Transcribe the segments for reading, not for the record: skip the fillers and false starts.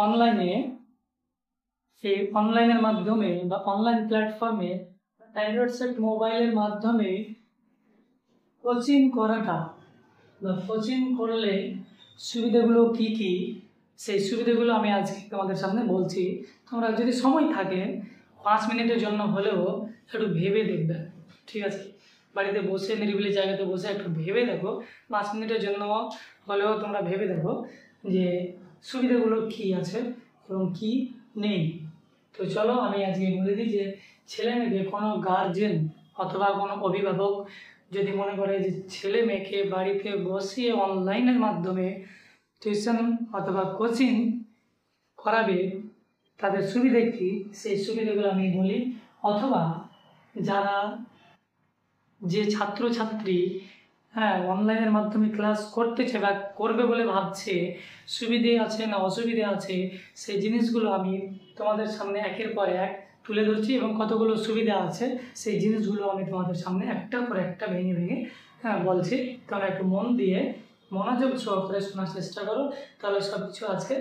অনলাইনে সেই অনলাইনের মাধ্যমে বা অনলাইন প্ল্যাটফর্মে অ্যান্ড্রয়েড সেট মোবাইলের মাধ্যমে কোচিং করাটা বা কোচিং করলে সুবিধাগুলো কি কি সেই সুবিধাগুলো আমি আজকে তোমাদের সামনে বলছি। তোমরা যদি সময় থাকে 5 মিনিটের জন্য হলেও একটু ভেবে দেখবে, ঠিক আছে? বাড়িতে বসে নিরিবিলি জায়গাতে বসে একটু ভেবে দেখো, 5 মিনিটের জন্য হলেও তোমরা ভেবে দেখো যে সুবিধাগুলো কি আছে এবং কি নেই। তো চলো আমি আজকে বলে দিই যে ছেলে মেয়েকে কোনো গার্জেন অথবা কোনো অভিভাবক যদি মনে করে যে ছেলে মেয়েকে বাড়িতে বসিয়ে অনলাইনের মাধ্যমে টিউশন অথবা কোচিং করাবে, তাদের সুবিধা কী সেই সুবিধাগুলো আমি বলি। অথবা যারা যে ছাত্রছাত্রী অনলাইনের মাধ্যমে ক্লাস করতেছে বা করবে বলে ভাবছে, সুবিধে আছে না অসুবিধে আছে সেই জিনিসগুলো আমি তোমাদের সামনে একের পর এক তুলে ধরছি এবং কতগুলো সুবিধা আছে সেই জিনিসগুলো আমি তোমাদের সামনে একটা পর একটা ভেঙে ভেঙে বলছি। তোমরা একটু মন দিয়ে মনোযোগ সহকারে শোনার চেষ্টা করো, তাহলে সব কিছু আজকে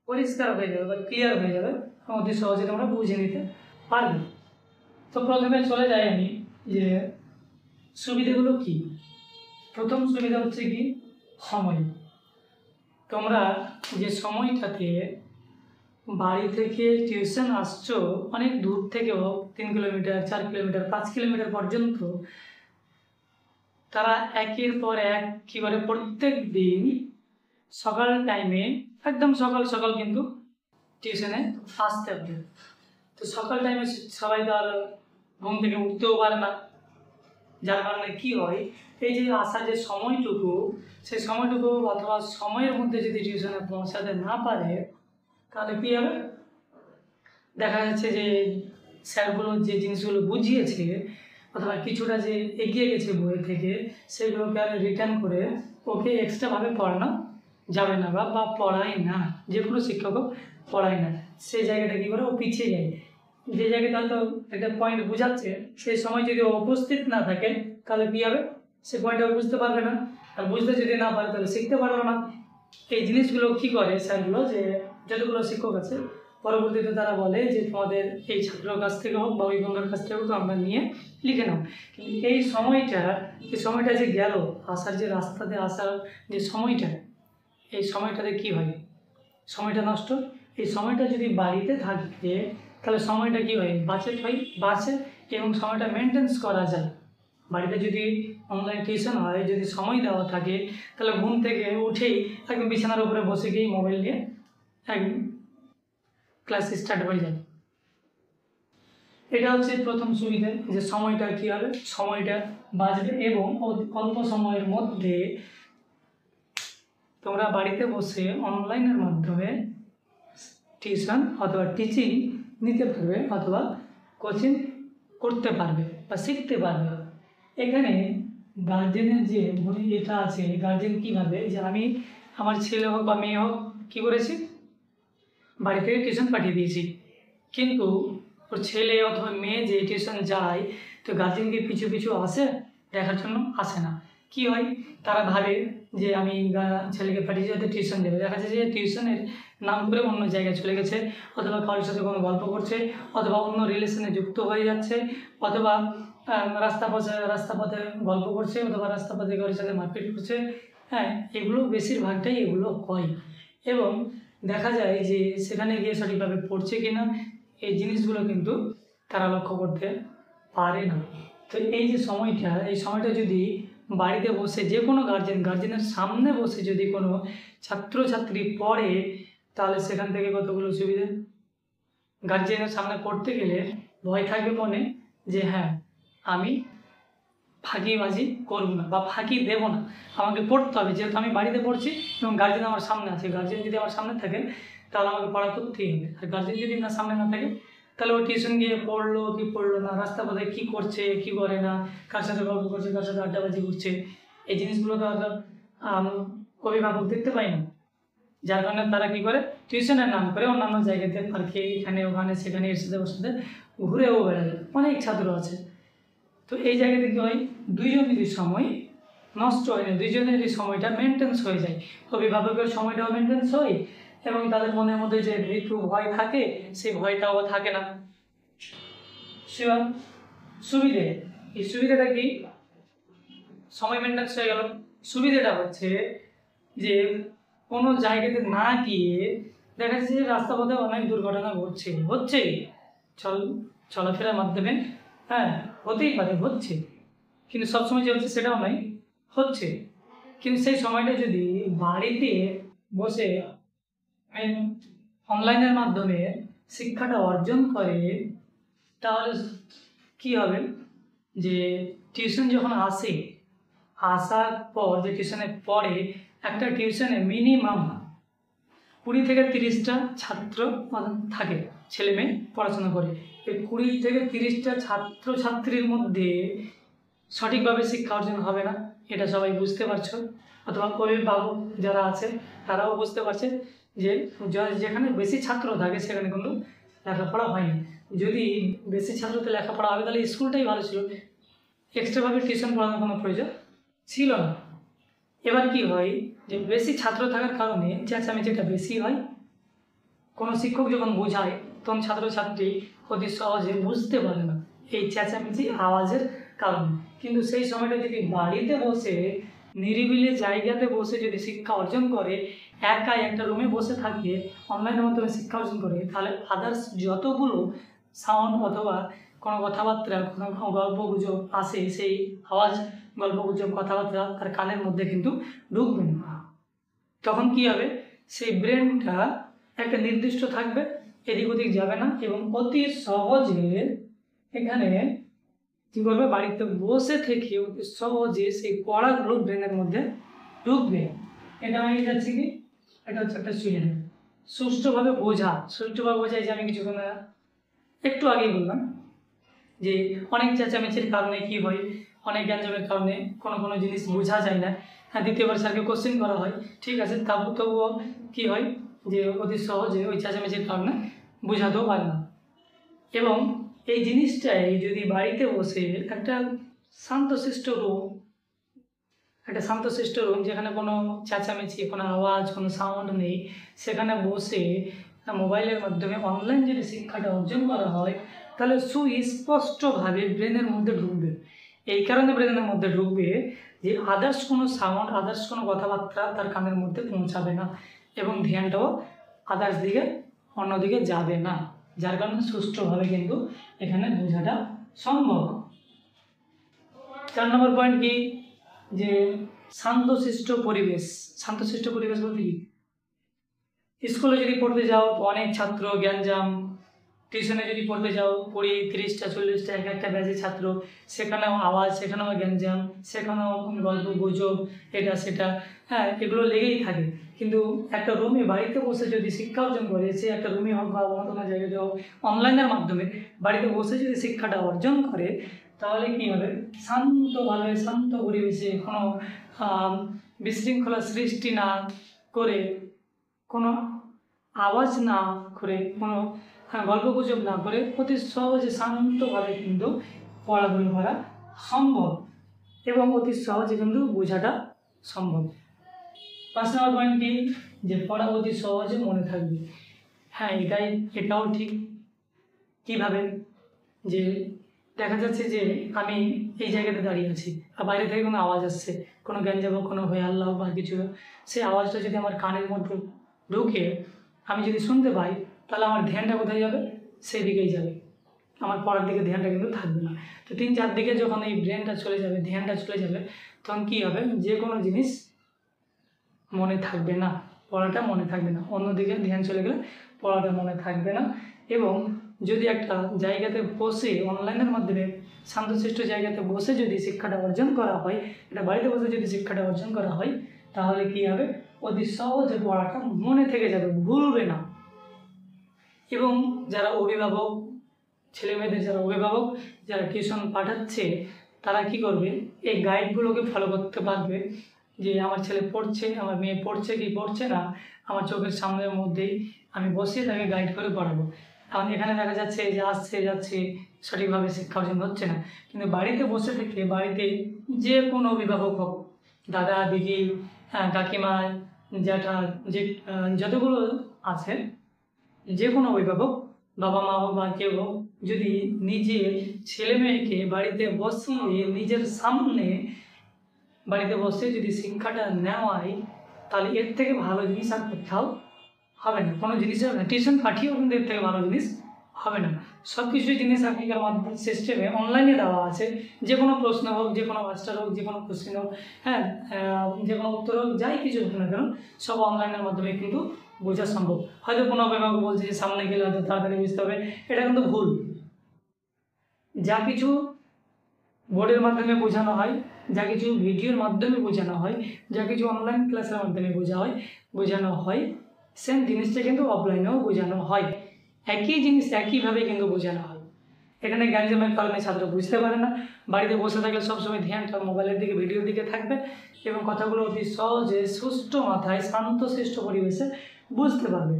পরিষ্কার হয়ে যাবে বা ক্লিয়ার হয়ে যাবে, অতি সহজে তোমরা বুঝে নিতে পারবে। তো প্রথমে চলে যাই আমি যে সুবিধাগুলো কি। প্রথম সুবিধা হচ্ছে কি সময়। তোমরা যে সময়টাতে বাড়ি থেকে টিউশন আসছো, অনেক দূর থেকে হোক, 3 কিলোমিটার 4 কিলোমিটার 5 কিলোমিটার পর্যন্ত, তারা একের পর এক কী করে প্রত্যেক দিন সকাল টাইমে একদম সকাল সকাল কিন্তু টিউশনে আসতে হবে। তো সকাল টাইমে সবাই তো আর ঘুম থেকে উঠতেও পারে না, যার কারণে কী হয়, এই যে আসার যে সময়টুকু সেই সময়টুকু অথবা সময়ের মধ্যে যদি টিউশনে পৌঁছাতে না পারে তাহলে কী হবে, দেখা যাচ্ছে যে স্যারগুলো যে জিনিসগুলো বুঝিয়েছে অথবা কিছুটা যে এগিয়ে গেছে বই থেকে সেগুলোকে আর রিটার্ন করে ওকে এক্সট্রাভাবে পড়ানো যাবে না বা পড়ায় না, যে কোনো শিক্ষকও পড়ায় না। সেই জায়গাটা কী করে ও পিছিয়ে যায়। যে জায়গাটা হয়তো একটা পয়েন্ট বোঝাচ্ছে সেই সময় যদি ও উপস্থিত না থাকে তাহলে কী হবে, সে পয়েন্টটা বুঝতে পারবে না, আর বুঝতে যদি না পারে তাহলে শিখতে পারবে না। এই জিনিসগুলো কী করে স্যারগুলো, যে যতগুলো শিক্ষক আছে পরবর্তীতে তারা বলে যে তোমাদের এই ছাত্রের কাছ থেকে হোক বা অভিভাবকের কাছ থেকে হোক আমরা নিয়ে লিখে নাও। কিন্তু এই সময়টা যে গেল আসার যে রাস্তাতে আসার যে সময়টা, এই সময়টাতে কী হয়, সময়টা নষ্ট। এই সময়টা যদি বাড়িতে থাকে তাহলে সময়টা কী হয়, বাঁচে এবং সময়টা মেনটেন্স করা যায়। বাড়িতে যদি অনলাইন টিউশন হয়, যদি সময় দেওয়া থাকে তাহলে ঘুম থেকে উঠেই একদম বিছানার উপরে বসে গিয়েই মোবাইল নিয়ে একদম ক্লাস স্টার্ট হয়ে যায়। এটা হচ্ছে প্রথম সুবিধা, যে সময়টা কী হবে, সময়টা বাঁচবে এবং অল্প সময়ের মধ্যে তোমরা বাড়িতে বসে অনলাইনের মাধ্যমে টিউশন অথবা টিচিং নিতে পারবে অথবা কোচিং করতে পারবে বা শিখতে পারবে। এখানে গার্জেনের যে এটা আছে, গার্জেন কী ভাবে যে আমি আমার ছেলে হোক বা মেয়ে হোক কী করেছি, বাড়ি থেকে টিউশন পাঠিয়ে দিয়েছি, কিন্তু ওর ছেলে অথবা মেয়ে যে টিউশন যায় তো গার্জেন কি পিছু পিছু আসে দেখার জন্য? আসে না। কি হয়, তারা ভাবে যে আমি ছেলেকে পাঠিয়েছি হয়তো টিউশন দেবে, দেখা যাচ্ছে যে টিউশনের নাম করে অন্য জায়গায় চলে গেছে, অথবা কারোর সাথে কোনো গল্প করছে, অথবা অন্য রিলেশনে যুক্ত হয়ে যাচ্ছে, অথবা রাস্তা পথে গল্প করছে, অথবা রাস্তা পথে কারোর সাথে মারপিট করছে। এগুলো বেশিরভাগটাই এগুলো হয় এবং দেখা যায় যে সেখানে গিয়ে সঠিকভাবে পড়ছে কি না এই জিনিসগুলো কিন্তু তারা লক্ষ্য করতে পারে না। তো এই যে সময়টা, এই সময়টা যদি বাড়িতে বসে যে কোনো গার্জেনের সামনে বসে যদি কোনো ছাত্রছাত্রী পড়ে তাহলে সেখান থেকে কতগুলো সুবিধা। গার্জেনের সামনে পড়তে গেলে ভয় থাকবে মনে যে হ্যাঁ আমি ফাঁকিবাজি করব না বা ফাঁকি দেব না, আমাকে পড়তে হবে, যেহেতু আমি বাড়িতে পড়ছি এবং গার্জেন আমার সামনে আছে। গার্জেন যদি আমার সামনে থাকে তাহলে আমাকে পড়া করতেই হবে, আর গার্জেন যদি না সামনে না থাকে তাহলে ও টিউশন গিয়ে পড়লো কি পড়লো না, রাস্তা পথে কী করছে কী করে না, কার সাথে গল্প করছে কার সাথে আড্ডাবাজি করছে, এই জিনিসগুলো তো অভিভাবক দেখতে পাই না। যার কারণে তারা কী করে, টিউশনের নাম করে অন্যান্য জায়গাতে পার্কে এখানে ওখানে সেখানে এর সাথে ওর সাথে ঘুরেও বেড়ায়, অনেক ছাত্র আছে। তো এই জায়গাতে কী হয়, দুইজনেরই সময় নষ্ট হয় না, দুইজনেরই সময়টা মেনটেন্স হয়ে যায়, অভিভাবকের সময়টাও মেনটেন্স হয় এবং তাদের মনের মধ্যে যে মৃত্যু ভয় থাকে সেই ভয়টাও থাকে না। সুবিধে, এই সুবিধাটা কি? সময় মেনটেন্স হয়ে গেল। সুবিধাটা হচ্ছে যে কোনো জায়গাতে না গিয়ে দেখা যাচ্ছে যে রাস্তা পথে অনেক দুর্ঘটনা হচ্ছেই চলাফেরার মাধ্যমে, হ্যাঁ হতেই পারে, হচ্ছে, কিন্তু সবসময় যে হচ্ছে সেটাও নয়, হচ্ছে। কিন্তু সেই সময়টা যদি বাড়িতে বসে অনলাইনের মাধ্যমে শিক্ষাটা অর্জন করে, তাহলে কি হবে যে টিউশন যখন আসার পর যে টিউশনে পড়ে, একটা টিউশনে মিনিমাম 20 থেকে 30টা ছাত্র থাকে, ছেলে মেয়ে পড়াশোনা করে। এই 20 থেকে 30টা ছাত্রছাত্রীর মধ্যে সঠিকভাবে শিক্ষা অর্জন হবে না, এটা সবাই বুঝতে পারছো, অথবা অভিভাবক যারা আছে তারাও বুঝতে পারছে যে যেখানে বেশি ছাত্র থাকে সেখানে কিন্তু লেখাপড়া হয় না। যদি বেশি ছাত্রতে লেখাপড়া হবে তাহলে স্কুলটাই ভালো ছিল, এক্সট্রাভাবে টিউশন পড়ানোর কোনো প্রয়োজন ছিল না। এবার কি হয় যে বেশি ছাত্র থাকার কারণে চেঁচামেচিটা বেশি হয়। কোনো শিক্ষক যখন বোঝায় তখন ছাত্রছাত্রী অতি সহজে বুঝতে পারে না এই চেঁচামেচি আওয়াজের কারণে। কিন্তু সেই সময়টা যদি বাড়িতে বসে নিরিবিলি জায়গাতে বসে যদি শিক্ষা অর্জন করে, একাই একটা রুমে বসে থাকে অনলাইনের মাধ্যমে শিক্ষা অর্জন করে, তাহলে আদার্স যতগুলো সাউন্ড অথবা কোনো কথাবার্তা, কোনো গল্প গুজব আসে, সেই আওয়াজ গল্প গুজব কথাবার্তা তার কানের মধ্যে কিন্তু ঢুকবে না। তখন কি হবে, সেই ব্রেনটা একটা নির্দিষ্ট থাকবে, এদিক ওদিক যাবে না, এবং অতি সহজে এখানে কী করবে, বাড়িতে বসে থেকে অতি সহজে সেই পড়াগুলো ব্রেনের মধ্যে ঢুকবে। এটা হয়ে যাচ্ছে কি, এটা হচ্ছে একটা সুষ্ঠুভাবে বোঝায় যে আমি কিছুক্ষণ একটু আগেই বললাম যে অনেক চেঁচামেচির কারণে কি হয়, অনেক জ্ঞানজামের কারণে কোনো জিনিস বোঝা যায় না। হ্যাঁ, দ্বিতীয়বার স্যারকে কোশ্চেন করা হয়, ঠিক আছে, তবুও কী হয় যে অতি সহজে ওই চেঁচামেচির কারণে বোঝাতেও পারে না। এবং এই জিনিসটাই যদি বাড়িতে বসে একটা শান্তশিষ্ট রুম, যেখানে কোনো চেঁচামেচি, কোনো আওয়াজ, কোনো সাউন্ড নেই, সেখানে বসে মোবাইলের মাধ্যমে অনলাইন যদি শিক্ষাটা অর্জন করা হয়, তাহলে সুস্পষ্টভাবে ব্রেনের মধ্যে ঢুকবে। এই কারণে ব্রেনের মধ্যে ঢুকবে যে আদার্স কোনো সাউন্ড, আদার্স কোনো কথাবার্তা তার কানের মধ্যে পৌঁছাবে না, এবং ধ্যানটাও আদার্স দিকে অন্যদিকে যাবে না, যার কারণে সুষ্ঠুভাবে কিন্তু এখানে বোঝাটা সম্ভব। 4 নম্বর পয়েন্ট কি, যে শান্তশিষ্ট পরিবেশ বলতে কি, স্কুলে যদি পড়তে যাও তো অনেক ছাত্র জ্ঞানজাম, টিউশনে যদি পড়তে যাও 20, 30টা 40টা একটা ব্যাচে ছাত্র, সেখানেও আওয়াজ, সেখানেও জ্ঞানজাম, সেখানেও গল্প গুজব, এটা সেটা, হ্যাঁ এগুলো লেগেই থাকে। কিন্তু একটা রুমে বাড়িতে বসে যদি শিক্ষা অর্জন করে, সে একটা রুমে হোক বা অন্য কোনো জায়গাতে হোক, অনলাইনের মাধ্যমে বাড়িতে বসে যদি শিক্ষাটা অর্জন করে, তাহলে কী হবে, শান্তভাবে, শান্ত পরিবেশে, কোনো বিশৃঙ্খলা সৃষ্টি না করে, কোনো আওয়াজ না করে, কোনো গল্প গুজব না করে, অতি সহজে শান্তভাবে কিন্তু পড়াগুলো করা সম্ভব, এবং অতি সহজে কিন্তু বোঝাটা সম্ভব। 5 নম্বর পয়েন্ট কি, যে পড়া অতি সহজে মনে থাকবে। হ্যাঁ, এটাও ঠিক। কীভাবে, যে দেখা যাচ্ছে যে আমি এই জায়গাতে দাঁড়িয়ে আছি, আর বাইরে থেকে কোনো আওয়াজ আসছে, কোনো জ্ঞানজাম, কোনো হয়ে আল্লাহ বা কিছু, সেই আওয়াজটা যদি আমার কানের মধ্যে ঢুকে আমি যদি শুনতে পাই, তাহলে আমার ধ্যানটা কোথায় যাবে, সেই দিকেই যাবে, আমার পড়ার দিকে ধ্যানটা কিন্তু থাকবে না। তো 3-4 দিকে যখন এই ব্রেনটা চলে যাবে, ধ্যানটা চলে যাবে, তখন কী হবে, যে কোনো জিনিস মনে থাকবে না, পড়াটা মনে থাকবে না, অন্যদিকে ধ্যান চলে গেলে পড়াটা মনে থাকবে না। এবং যদি একটা জায়গাতে বসে অনলাইনের মাধ্যমে শান্তশিষ্ট জায়গাতে বসে যদি শিক্ষাটা অর্জন করা হয়, এটা বাড়িতে বসে যদি শিক্ষাটা অর্জন করা হয়, তাহলে কী হবে, অতি সহজে পড়াটা মনে থেকে যাবে, ভুলবে না। এবং যারা অভিভাবক, ছেলেমেয়েদের যারা অভিভাবক, যারা টিউশন পাঠাচ্ছে, তারা কি করবে, এই গাইডগুলোকে ফলো করতে পারবে, যে আমার ছেলে পড়ছে, আমার মেয়ে পড়ছে কি পড়ছে না, আমার চোখের সামনের মধ্যেই আমি বসিয়ে তাকে গাইড করে পড়াবো। কারণ এখানে দেখা যাচ্ছে যে আসছে যাচ্ছে, সঠিকভাবে শিক্ষা অর্জন হচ্ছে না। কিন্তু বাড়িতে বসে থেকে, বাড়িতে যে কোনো অভিভাবক হোক, দাদা, দিদি, কাকিমা, জ্যাঠা, যে যতগুলো আছে, যে কোনো অভিভাবক, বাবা মা হোক বা কেউ হোক, যদি নিজে ছেলে মেয়েকে বাড়িতে বসিয়ে নিজের সামনে বাড়িতে বসে যদি শিক্ষাটা নেওয়ায়, তাহলে এর থেকে ভালো জিনিস আর কোথাও হবে না, কোনো জিনিস হবে না। টিউশন পাঠিয়েও কিন্তু এর থেকে ভালো জিনিস হবে না। সব কিছু জিনিস এখনকার মাধ্যমিক সিস্টেমে অনলাইনে দেওয়া আছে, যে কোনো প্রশ্ন হোক, যে কোনো মাস্টার হোক, যে কোনো কোশ্চেন হোক, হ্যাঁ, যে কোনো উত্তর হোক, যাই কিছু হোক না কেন, সব অনলাইনের মাধ্যমে কিন্তু বোঝা সম্ভব। হয়তো কোনো অভিভাবক বলছে যে সামনে গেলে হয়তো তাড়াতাড়ি বুঝতে হবে, এটা কিন্তু ভুল। যা কিছু বোর্ডের মাধ্যমে বোঝানো হয়, যা কিছু ভিডিওর মাধ্যমে বোঝানো হয়, যা কিছু অনলাইন ক্লাসের মাধ্যমে বোঝানো হয়, সেম জিনিসটা কিন্তু অফলাইনেও বোঝানো হয়। একই জিনিস একইভাবে কিন্তু বোঝানো হয়। এখানে গ্যাঞ্জামের কারণে ছাত্র বুঝতে পারে না, বাড়িতে বসে থাকলে সবসময় ধ্যানটা মোবাইলের দিকে, ভিডিওর দিকে থাকবে এবং কথাগুলো অতি সহজে সুষ্ঠু মাথায় শান্তশিষ্ট পরিবেশে বুঝতে পারবে।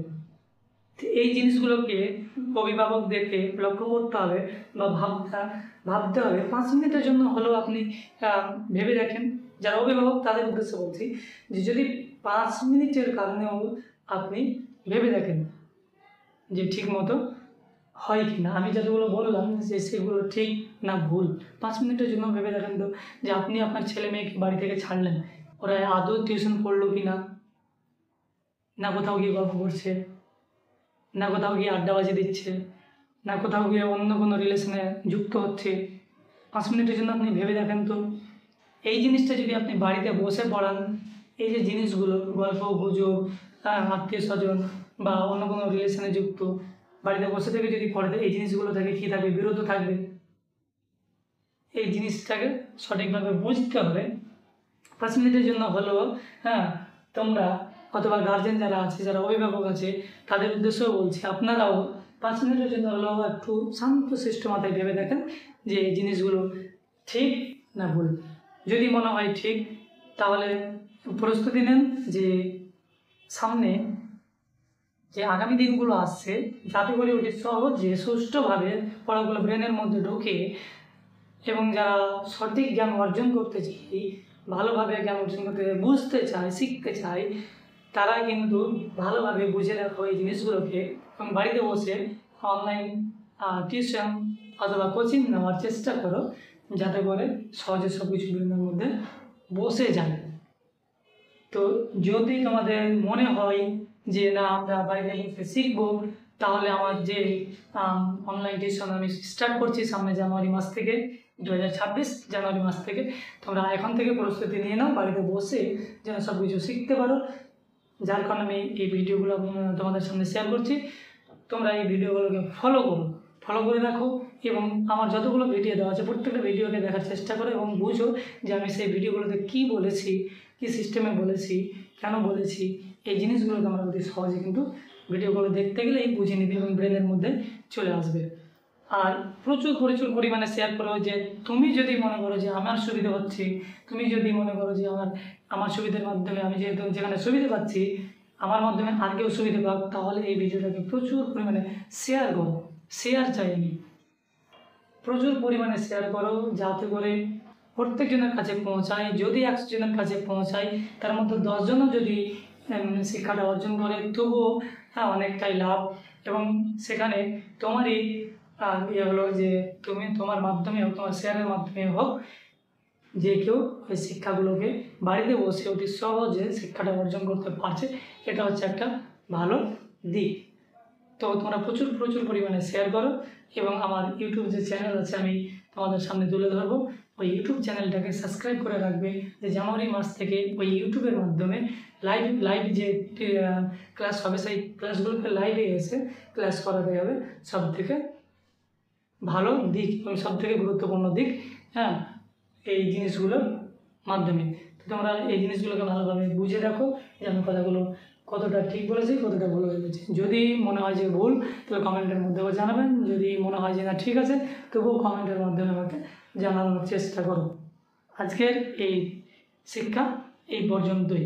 এই জিনিসগুলোকে অভিভাবকদেরকে লক্ষ্য করতে হবে বা ভাবতে হবে। 5 মিনিটের জন্য হলেও আপনি ভেবে দেখেন, যারা অভিভাবক তাদের উদ্দেশ্যে বলছি, যে যদি 5 মিনিটের কারণেও আপনি ভেবে দেখেন যে ঠিক মতো হয় কি না, আমি যতগুলো বললাম যে সেগুলো ঠিক না ভুল, 5 মিনিটের জন্য ভেবে দেখেন তো, যে আপনি আপনার ছেলে মেয়েকে বাড়ি থেকে ছাড়লেন, ওরা আদৌ টিউশন পড়লো কি না, না কোথাও গিয়ে গল্প করছে, না কোথাও গিয়ে আড্ডাবাজি দিচ্ছে, না কোথাও গিয়ে অন্য কোনো রিলেশনে যুক্ত হচ্ছে। 5 মিনিটের জন্য আপনি ভেবে দেখেন তো, এই জিনিসটা যদি আপনি বাড়িতে বসে পড়ান, এই যে জিনিসগুলো গল্প গুজব, আত্মীয় স্বজন বা অন্য কোনো রিলেশনে যুক্ত, বাড়িতে বসে থেকে যদি পড়াতে, এই জিনিসগুলো থেকে কী থাকবে, বিরত থাকবে। এই জিনিসটাকে সঠিকভাবে বুঝতে হবে। 5 মিনিটের জন্য হলেও, তোমরা অথবা গার্জেন যারা আছে, যারা অভিভাবক আছে, তাদের উদ্দেশ্যেও বলছি, আপনারাও 5 মিনিটের জন্য হলেও একটু শান্তশিষ্ট মাথায় ভেবে দেখেন যে এই জিনিসগুলো ঠিক না ভুল। যদি মনে হয় ঠিক, তাহলে প্রস্তুতি নেন যে সামনে যে আগামী দিনগুলো আসছে, যাতে করে ওটি সহজে সুষ্ঠুভাবে পড়াগুলো ব্রেনের মধ্যে ঢুকে এবং যারা সঠিক জ্ঞান অর্জন করতে চায়, ভালোভাবে জ্ঞান অর্জন করতে বুঝতে চায়, শিখতে চায়, তারা কিন্তু ভালোভাবে বুঝে রাখো এই জিনিসগুলোকে এবং বাড়িতে বসে অনলাইন টিউশন অথবা কোচিং নেওয়ার চেষ্টা করো, যাতে করে সহজে সব কিছু ব্রেনের মধ্যে বসে যায়। তো যদি তোমাদের মনে হয় যে না আমরা বাড়িতে বসে শিখবো, তাহলে আমার যে অনলাইন টিউশন আমি স্টার্ট করছি সামনে জানুয়ারি মাস থেকে, 2026 জানুয়ারি মাস থেকে, তোমরা এখন থেকে প্রস্তুতি নিয়ে নাও বাড়িতে বসে যেন সব কিছু শিখতে পারো। যার কারণে আমি এই ভিডিওগুলো তোমাদের সামনে শেয়ার করছি। তোমরা এই ভিডিওগুলোকে ফলো করে রাখো এবং আমার যতগুলো ভিডিও দেওয়া আছে প্রত্যেকটা ভিডিওকে দেখার চেষ্টা করো এবং বুঝো যে আমি সেই ভিডিওগুলোতে কী বলেছি, কী সিস্টেমে বলেছি, কেন বলেছি। এই জিনিসগুলো তোমরা অতি সহজে কিন্তু ভিডিওগুলো দেখতে গেলেই বুঝে নিবে এবং ব্রেনের মধ্যে চলে আসবে। আর প্রচুর পরিমাণে শেয়ার করো, যে তুমি যদি মনে করো যে আমার সুবিধা হচ্ছে, তুমি যদি মনে করো যে আমার সুবিধার মাধ্যমে আমি যেখানে সুবিধা পাচ্ছি, আমার মাধ্যমে আর কেউ সুবিধা পাক, তাহলে এই ভিডিওটাকে প্রচুর পরিমাণে শেয়ার করো। শেয়ার চাই আমি, প্রচুর পরিমাণে শেয়ার করো, যাতে করে প্রত্যেকজনের কাছে পৌঁছায়। যদি 100 জনের কাছে পৌঁছায়, তার মধ্যে 10 জনও যদি শিক্ষাটা অর্জন করে, তবুও অনেকটাই লাভ। এবং সেখানে তোমারই হলো যে তুমি তোমার মাধ্যমে হোক, তোমার শেয়ারের মাধ্যমে হোক, যে কেউ ওই শিক্ষাগুলোকে বাড়িতে বসে অতি সহজে শিক্ষাটা অর্জন করতে পারছে, এটা হচ্ছে একটা ভালো দিক। তো তোমরা প্রচুর পরিমাণে শেয়ার করো এবং আমার ইউটিউব যে চ্যানেল আছে আমি তোমাদের সামনে তুলে ধরবো, ওই ইউটিউব চ্যানেলটাকে সাবস্ক্রাইব করে রাখবে, যে জানুয়ারি মাস থেকে ওই ইউটিউবের মাধ্যমে লাইভ যে ক্লাস হবে, সেই ক্লাসগুলোকে লাইভে এসে ক্লাস করাতে হবে। সব থেকে ভালো দিক এবং সব থেকে গুরুত্বপূর্ণ দিক, এই জিনিসগুলোর মাধ্যমে। তো তোমরা এই জিনিসগুলোকে ভালোভাবে বুঝে রাখো যে আমি কথাগুলো কতটা ঠিক বলেছি, কতটা ভুল বলেছি। যদি মনে হয় যে ভুল, তাহলে কমেন্টের মধ্যেও জানাবেন। যদি মনে হয় যে না ঠিক আছে, তবুও কমেন্টের মাধ্যমে আমাকে জানানোর চেষ্টা করো। আজকের এই শিক্ষা এই পর্যন্তই।